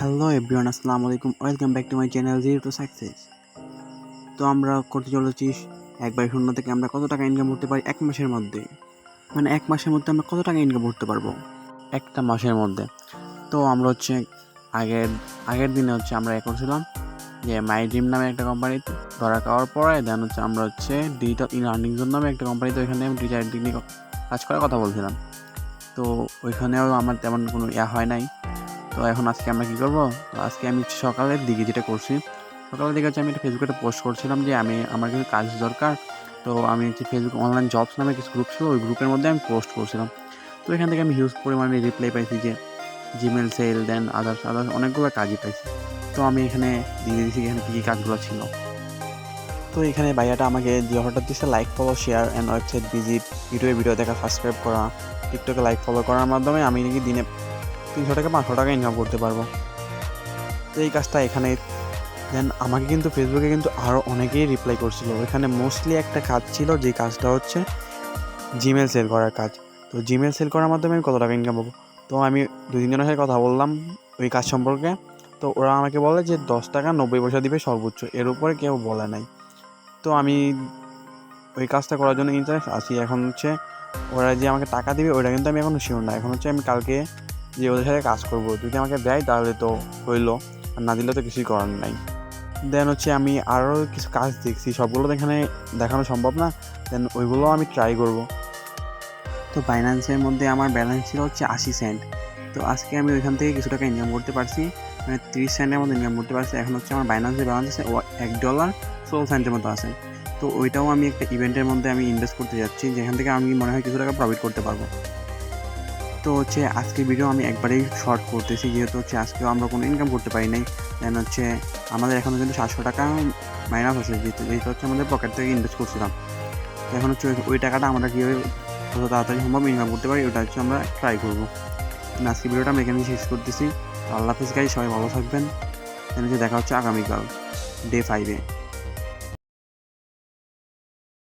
Hello everyone, আসসালামু আলাইকুম। Welcome back to my channel zero to success. তো আমরা করতে চলেছি একবার শূন্য থেকে আমরা কত টাকা ইনকাম করতে পারি এক মাসের মধ্যে। মানে এক মাসের মধ্যে আমরা কত টাকা ইনকাম করতে পারবো একটা মাসের মধ্যে। তো আমরা আগের দিনে আমরা করছিলাম যে মাই ড্রিম নামে একটা কোম্পানিতে ধরা খাওয়ার পরে দেন আমরা ডিজিটাল আর্নিং জোন নামে একটা কোম্পানিতে ওইখানে ডিজিটাল নিয়ে কাজ করার কথা বলছিলাম। তো ওইখানেও আমার তেমন কোনো হয় নাই। তো এখন আজকে আমরা কী করবো, তো আজকে আমি সকালের দিকে যেটা করছি, সকালের দিকে আমি একটা ফেসবুকে পোস্ট করছিলাম যে আমার কিছু কাজ দরকার। তো আমি ফেসবুক অনলাইন জবস নামে কিছু গ্রুপ ছিল, ওই গ্রুপের মধ্যে আমি পোস্ট করছিলাম। তো এখান থেকে আমি হিউজ পরিমাণে রিপ্লাই পাইছি যে জিমেল সেল দেন আদার্স অনেকগুলো কাজই পাইছি। তো আমি এখানে দিয়ে দিয়েছি এখানে কী কী কাজগুলো ছিল। তো এখানে ভাইয়াটা আমাকে যে অফারটা দিচ্ছে like follow share and website visit, video দেখা, সাবস্ক্রাইব করা, টিকটকে লাইক ফলো করার মাধ্যমে আমি নাকি দিনে 300 থেকে 500 টাকা ইনকাম করতে পারবো। তো এই কাজটা এখানে দেন আমাকে কিন্তু ফেসবুকে কিন্তু আরও অনেকেই রিপ্লাই করছিল। এখানে মোস্টলি একটা কাজ ছিল, যে কাজটা হচ্ছে জিমেল সেল করার কাজ। তো জিমেল সেল করার মাধ্যমে আমি কত টাকা ইনকাম পাবো। তো আমি 2-3 জনের সাথে কথা বললাম ওই কাজ সম্পর্কে। তো ওরা আমাকে বলে যে 10 টাকা 90 পয়সা দিবে সর্বোচ্চ, এর উপরে কেউ বলে নাই। তো আমি ওই কাজটা করার জন্য ইন্টারেস্ট আছি। এখন ওরা যে আমাকে টাকা দিবে ওইটা কিন্তু আমি এখনও শিওর না। এখন আমি কালকে যে ওদের সাথে কাজ করবো, যদি আমাকে দেয় তাহলে তো হইলো, আর না দিলে তো কিছুই করার নাই। দেন আমি আরও কিছু কাজ দেখছি, সবগুলো তো এখানে দেখানো সম্ভব না। দেন ওইগুলো আমি ট্রাই করব। তো বাইন্যান্সের মধ্যে আমার ব্যালেন্স ছিল 80 সেন্ট। তো আজকে আমি ওইখান থেকে কিছু টাকা ইনকাম করতে পারছি, মানে 30 সেন্টের মতো ইনকাম করতে পারছি। এখন আমার বাইন্যান্সের ব্যালেন্স আছে $1.12 মতো আছে। তো ওইটাও আমি একটা ইভেন্টের মধ্যে আমি ইনভেস্ট করতে যাচ্ছি, যেখান থেকে আমি মনে হয় কিছু টাকা প্রফিট করতে পারবো। তো আজকের ভিডিও আমি একবারেই শর্ট করতেছি, যেহেতু আজকেও আমরা কোনো ইনকাম করতে পারি নাই। দেন আমাদের এখনও কিন্তু 700 টাকা মাইনাস আছে, যেহেতু আমাদের পকেট থেকে ইনভেস্ট করছিলাম। তো এখন ওই টাকাটা আমরা কীভাবে যত তাড়াতাড়ি সম্ভব ইনকাম করতে পারি ওটা আমরা ট্রাই করবো। আজকের ভিডিওটা আমি এখানে শেষ করতেছি। আল্লাহ হাফেজ গাইস, সবাই ভালো থাকবেন। দেখা হচ্ছে আগামীকাল ডে 5-এ।